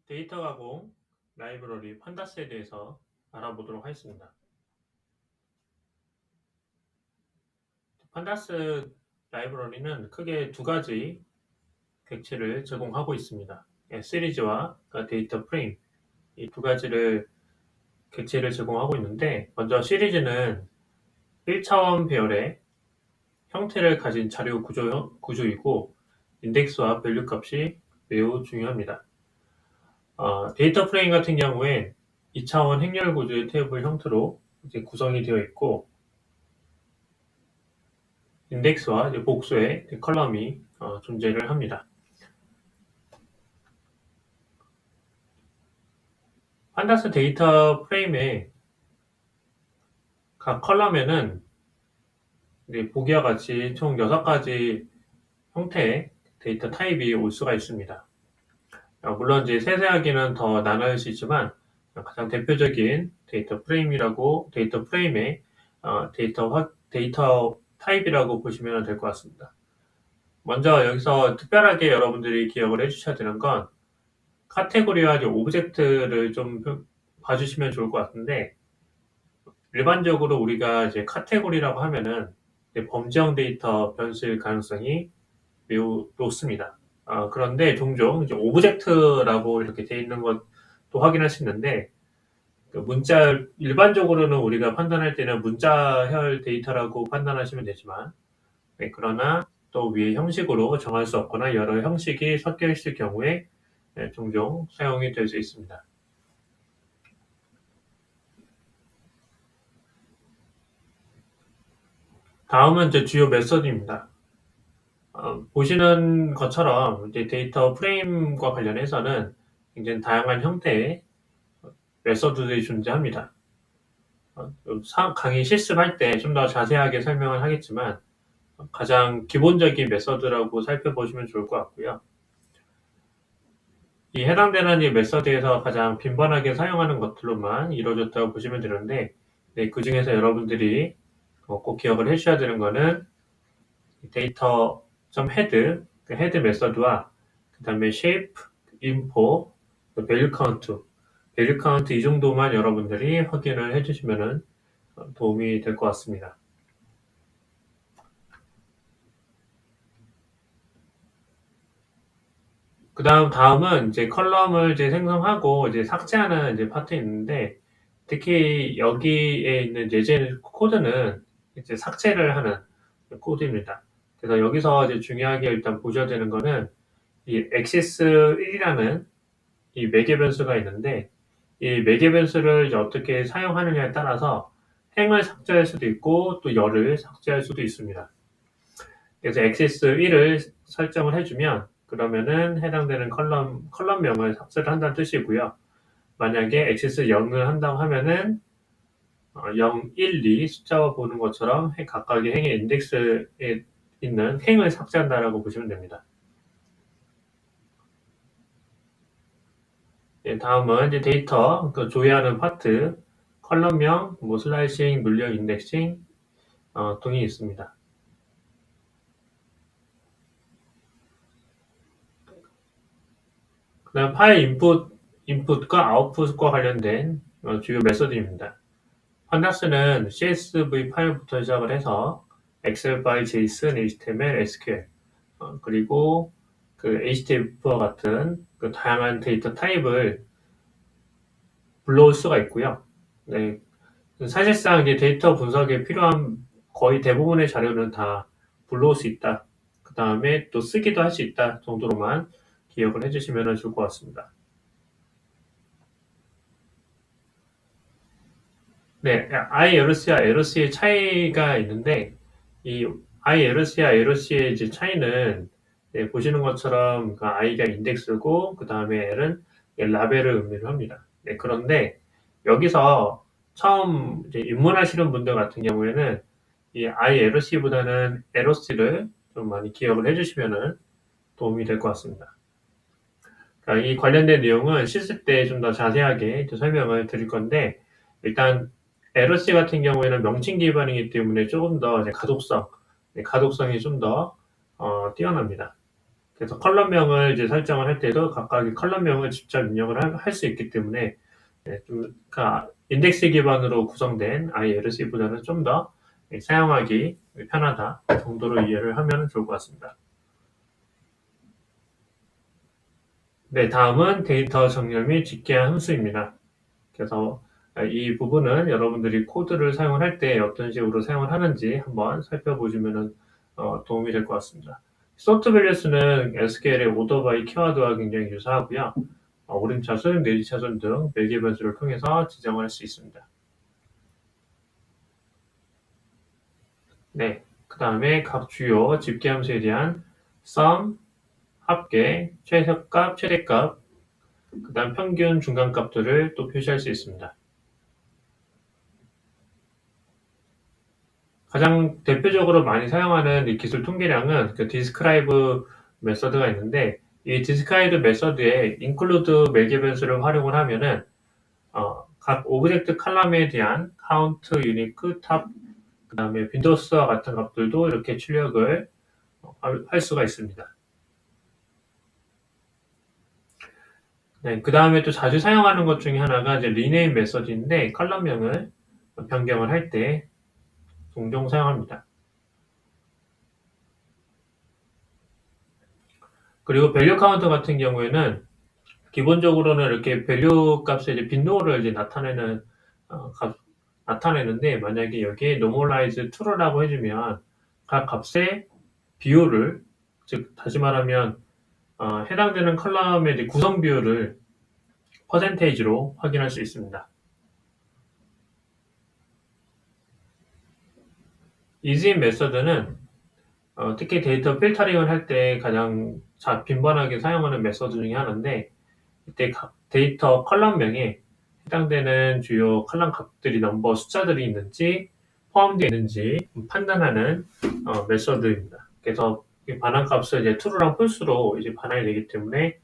데이터 가공 라이브러리 판다스에 대해서 알아보도록 하겠습니다. 판다스 라이브러리는 크게 두 가지 객체를 제공하고 있습니다. 시리즈와 데이터 프레임, 이 두 가지를 객체를 제공하고 있는데, 먼저 시리즈는 1차원 배열의 형태를 가진 자료 구조이고 인덱스와 밸류 값이 매우 중요합니다. 데이터 프레임 같은 경우엔 2차원 행렬 구조의 테이블 형태로 이제 구성이 되어 있고, 인덱스와 복수의 컬럼이 존재를 합니다. 판다스 데이터 프레임의 각 컬럼에는 보기와 같이 총 6가지 형태의 데이터 타입이 올 수가 있습니다. 물론 이제 세세하게는 더 나눠질 수 있지만 가장 대표적인 데이터 프레임의 데이터 타입이라고 보시면 될 것 같습니다. 먼저 여기서 특별하게 여러분들이 기억을 해주셔야 되는 건 카테고리와 오브젝트를 좀 봐주시면 좋을 것 같은데, 일반적으로 우리가 이제 카테고리라고 하면은 범죄형 데이터 변수일 가능성이 매우 높습니다. 그런데 종종 이제 오브젝트라고 이렇게 되어 있는 것도 확인할 수 있는데, 일반적으로는 우리가 판단할 때는 문자열 데이터라고 판단하시면 되지만, 그러나 또 위의 형식으로 정할 수 없거나 여러 형식이 섞여 있을 경우에 종종 사용이 될 수 있습니다. 다음은 이제 주요 메서드입니다. 보시는 것처럼 이제 데이터 프레임과 관련해서는 굉장히 다양한 형태의 메서드들이 존재합니다. 강의 실습할 때 좀 더 자세하게 설명을 하겠지만, 가장 기본적인 메서드라고 살펴보시면 좋을 것 같고요. 이 해당되는 이 메서드에서 가장 빈번하게 사용하는 것들로만 이루어졌다고 보시면 되는데, 그 중에서 여러분들이 꼭 기억을 해주셔야 되는 거는 데이터.head, 헤드 메서드와 그 다음에 shape, info, value count 이 정도만 여러분들이 확인을 해주시면 도움이 될 것 같습니다. 다음은 이제 컬럼을 이제 생성하고 이제 삭제하는 이제 파트가 있는데, 특히 여기에 있는 예제 코드는 이제 삭제를 하는 코드입니다. 그래서 여기서 이제 중요하게 일단 보셔야 되는 거는 이 axis1이라는 이 매개 변수가 있는데, 이 매개 변수를 이제 어떻게 사용하느냐에 따라서 행을 삭제할 수도 있고 또 열을 삭제할 수도 있습니다. 그래서 axis1을 설정을 해주면 그러면은 해당되는 컬럼명을 삭제를 한다는 뜻이고요. 만약에 axis 0을 한다고 하면은 0, 1, 2 숫자와 보는 것처럼 각각의 행의 인덱스에 있는 행을 삭제한다라고 보시면 됩니다. 다음은 이제 데이터 조회하는 파트, 컬럼명, 슬라이싱, 물량 인덱싱 등이 있습니다. 그다음 파일 인풋과 아웃풋과 관련된 주요 메서드입니다. 판다스는 CSV 파일부터 시작을 해서 엑셀 파일, JSON, HTML, SQL 그리고 그 HTML와 같은 그 다양한 데이터 타입을 불러올 수가 있고요. 네, 사실상 이제 데이터 분석에 필요한 거의 대부분의 자료는 다 불러올 수 있다. 그 다음에 또 쓰기도 할 수 있다 정도로만 기억을 해주시면 좋을 것 같습니다. 네, ILC와 LC의 차이가 있는데, 이 ILC와 LC의 이제 차이는 보시는 것처럼 그 I가 인덱스고 그 다음에 L은 라벨을 의미를 합니다. 네, 그런데 여기서 처음 이제 입문하시는 분들 같은 경우에는 이 ILC보다는 LOC를 좀 많이 기억을 해주시면 도움이 될 것 같습니다. 그러니까 이 관련된 내용은 실습 때 좀 더 자세하게 설명을 드릴 건데, 일단 LOC 같은 경우에는 명칭 기반이기 때문에 조금 더 가독성이 좀 더 뛰어납니다. 그래서 컬럼명을 이제 설정을 할 때도 각각의 컬럼명을 직접 입력을 할 수 있기 때문에 좀 그러니까 인덱스 기반으로 구성된 IRC보다는 좀 더 사용하기 편하다 정도로 이해를 하면 좋을 것 같습니다. 네, 다음은 데이터 정렬 및 집계한 함수입니다. 그래서 이 부분은 여러분들이 코드를 사용을 할 때 어떤 식으로 사용을 하는지 한번 살펴보시면 도움이 될 것 같습니다. 소트 밸류스는 SQL의 오더 바이 키워드와 굉장히 유사하고요. 오름차순, 내리차순 등 매개 변수를 통해서 지정을 할 수 있습니다. 네, 그 다음에 각 주요 집계 함수에 대한 sum, 합계, 최소값, 최대값, 그 다음 평균, 중간값들을 또 표시할 수 있습니다. 가장 대표적으로 많이 사용하는 이 기술 통계량은 그 describe 메서드가 있는데 이 describe 메서드에 include 매개 변수를 활용을 하면은 각 오브젝트 칼럼에 대한 count, unique, top, 그 다음에 빈도수와 같은 값들도 이렇게 출력을 할 수가 있습니다. 네, 그 다음에 또 자주 사용하는 것 중에 하나가 이제 rename 메서드인데 컬럼명을 변경을 할 때 종종 사용합니다. 그리고 value counter 같은 경우에는 기본적으로는 이렇게 value 값의 이제 빈도를 이제 나타내는 값 나타내는데 만약에 여기에 normalize true라고 해주면 각 값의 비율을 즉 다시 말하면 해당되는 컬럼의 이제 구성 비율을 퍼센테이지로 확인할 수 있습니다. 이즈인 메서드는 특히 데이터 필터링을 할 때 가장 빈번하게 사용하는 메서드 중에 하나인데 이때 각 데이터 컬럼명에 해당되는 주요 컬럼 값들이 넘버 숫자들이 있는지 포함되어 있는지 판단하는 메서드입니다. 그래서 이 반환 값을 이제 true랑 false로 이제 반환이 되기 때문에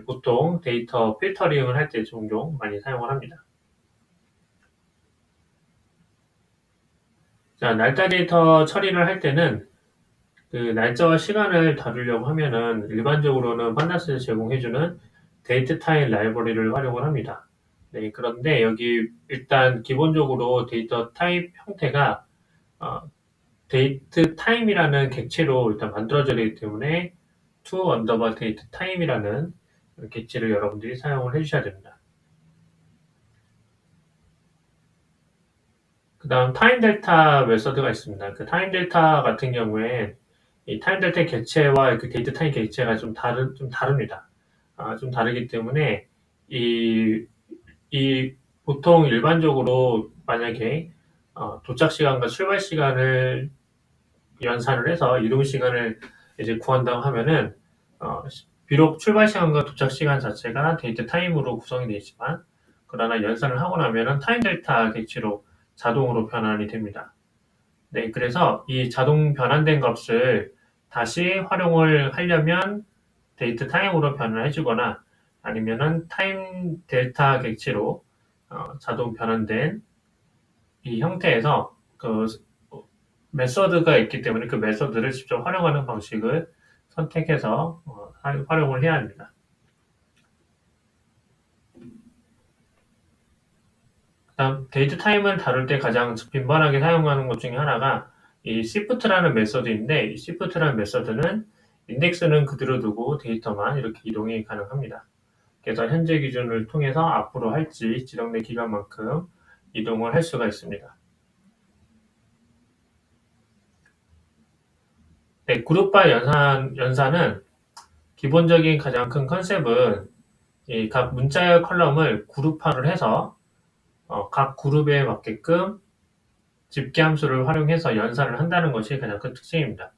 보통 데이터 필터링을 할 때 종종 많이 사용을 합니다. 자, 날짜 데이터 처리를 할 때는 그 날짜와 시간을 다루려고 하면은 일반적으로는 판다스에서 제공해주는 데이트 타임 라이브러리를 활용을 합니다. 네, 그런데 여기 일단 기본적으로 데이터 타입 형태가 어, 데이트 타임이라는 객체로 일단 만들어져 있기 때문에 to underbar date time이라는 객체를 여러분들이 사용을 해주셔야 됩니다. 그 다음 타임 델타 메서드가 있습니다. 그 타임 델타 같은 경우에 이 타임 델타 객체와 그 데이트 타임 객체가 좀 다릅니다. 좀 다르기 때문에 이, 이 보통 일반적으로 만약에 도착 시간과 출발 시간을 연산을 해서 이동 시간을 이제 구한다고 하면은 비록 출발 시간과 도착 시간 자체가 데이트 타임으로 구성이 되어 있지만 그러나 연산을 하고 나면은 타임 델타 객체로 자동으로 변환이 됩니다. 네, 그래서 이 자동 변환된 값을 다시 활용을 하려면 데이트 타임으로 변환해 주거나 아니면은 타임 델타 객체로 자동 변환된 이 형태에서 그 메서드가 있기 때문에 그 메서드를 직접 활용하는 방식을 선택해서 활용을 해야 합니다. 그다음 데이트 타임을 다룰 때 가장 빈번하게 사용하는 것 중에 하나가 이 shift라는 메서드인데 이 shift라는 메서드는 인덱스는 그대로 두고 데이터만 이렇게 이동이 가능합니다. 그래서 현재 기준을 통해서 앞으로 할지 지정된 기간만큼 이동을 할 수가 있습니다. 네, 그룹바 연산은 기본적인 가장 큰 컨셉은 이 각 문자열 컬럼을 그룹화를 해서 각 그룹에 맞게끔 집계 함수를 활용해서 연산을 한다는 것이 가장 큰 특징입니다.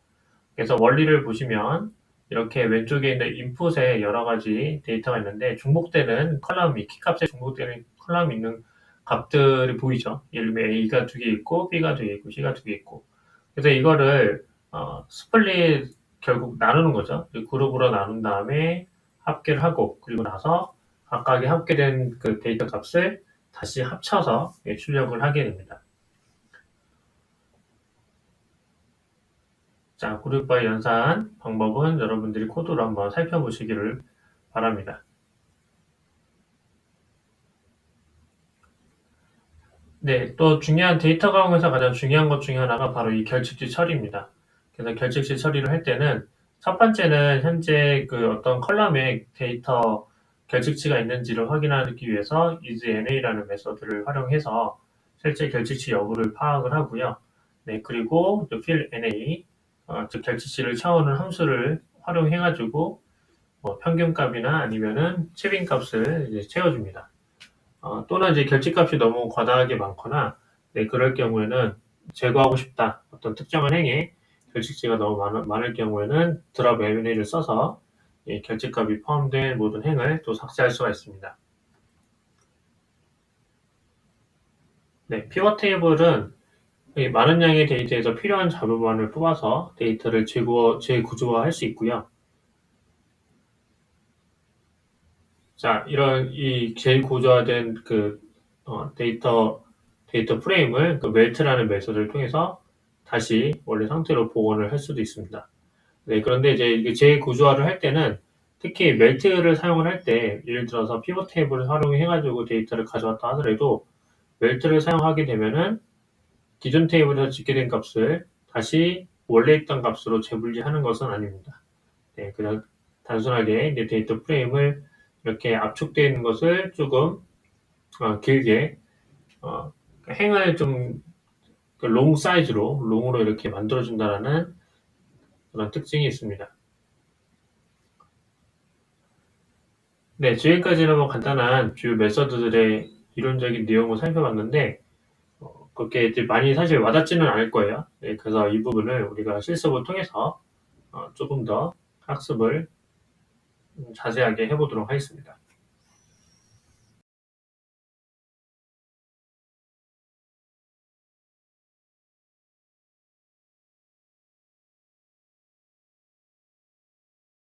그래서 원리를 보시면 이렇게 왼쪽에 있는 인풋에 여러 가지 데이터가 있는데 중복되는 컬럼이 키값에 중복되는 컬럼이 있는 값들이 보이죠. 예를 들면 A가 두 개 있고 B가 두 개 있고 C가 두 개 있고 그래서 이거를 스플릿 결국 나누는 거죠. 그룹으로 나눈 다음에 합계를 하고 그리고 나서 각각의 합계된 그 데이터 값을 다시 합쳐서 출력을 하게 됩니다. 자, 그룹 바이 연산 방법은 여러분들이 코드로 한번 살펴보시기를 바랍니다. 네, 또 중요한 데이터 가공에서 가장 중요한 것 중에 하나가 바로 이 결칙지 처리입니다. 그래서 결칙지 처리를 할 때는 첫 번째는 현재 그 어떤 컬럼에 데이터 결칙치가 있는지를 확인하기 위해서 isNa라는 메서드를 활용해서 실제 결칙치 여부를 파악을 하고요. 네, 그리고 또 fillNA, 즉 결칙치를 채우는 함수를 활용해가지고 뭐 평균값이나 아니면은 채빈값을 이제 채워줍니다. 또는 이제 결집값이 너무 과다하게 많거나, 네, 그럴 경우에는 제거하고 싶다. 어떤 특정한 행에 결집치가 너무 많을 경우에는 드랍 MNA를 써서 이 결집값이 포함된 모든 행을 또 삭제할 수가 있습니다. 네, 피벗 테이블은 이 많은 양의 데이터에서 필요한 자료만을 뽑아서 데이터를 재구조화할 수 있고요. 자, 이런 이 재구조화된 그 데이터 프레임을 그 멜트라는 메소드를 통해서 다시 원래 상태로 복원을 할 수도 있습니다. 네, 그런데 이제 이게 재구조화를 할 때는 특히 멜트를 사용을 할 때 예를 들어서 피벗 테이블을 활용해가지고 데이터를 가져왔다 하더라도 멜트를 사용하게 되면은 기존 테이블에서 집계된 값을 다시 원래 있던 값으로 재분리하는 것은 아닙니다. 네, 그냥 단순하게 이제 데이터 프레임을 이렇게 압축되어 있는 것을 조금 길게 행을 좀 롱 사이즈로 롱으로 이렇게 만들어준다라는 그런 특징이 있습니다. 네, 지금까지는 뭐 간단한 주요 메서드들의 이론적인 내용을 살펴봤는데 그렇게 이제 많이 사실 와닿지는 않을 거예요. 네, 그래서 이 부분을 우리가 실습을 통해서 조금 더 학습을 자세하게 해보도록 하겠습니다.